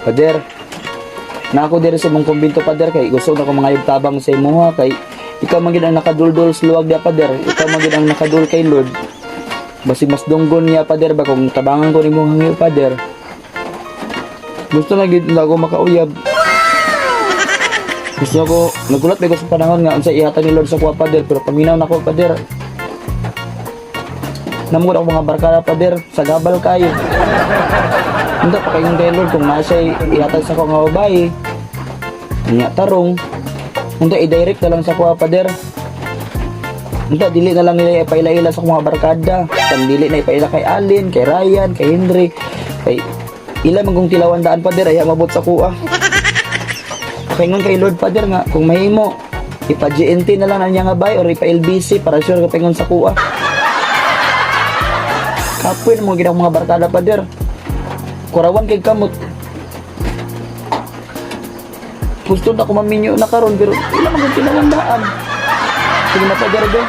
Pader, na ako diri sa mong kumbinto pader kay gusto na ko mga tabang sa imo ha kay ikaw man gid ang nakaduldol sa luwag dia pader, ikaw man gid ang nakadul kay Lord. Basi mas dunggon niya pader ba kung tabangan ko nimo hangyo pader. Gusto na gid na ako makauyab. Gusto ko nagulat ba ko sa panahon nga unsa ihatag ni Lord sa kuha pader pero paminaw na ko pader. Namugod ako mga barkada pader sa gabal kayo. Hindi pa kayong kay Lord kung nasa ihatag sa ko nga babae. Niya tarong. Hindi i-direct na lang sa kuha pader. Hindi dili na lang nila ipaila-ila sa mga barkada. Kan dili na ipaila kay Alin, kay Ryan, kay Henry, kay ila magong tilawan daan pader ay mabot sa kuha. Paingon kay Lord pader nga kung mahimo ipa-GNT na lang na niya nga bay or ipa-LBC para sure ka paingon sa kuha. Kapoy na mga ginang mga barkada pader. Kurawan kay kamot. Gusto na ko maminyo na karon pero ila magong tinawandaan. Sige na pader do.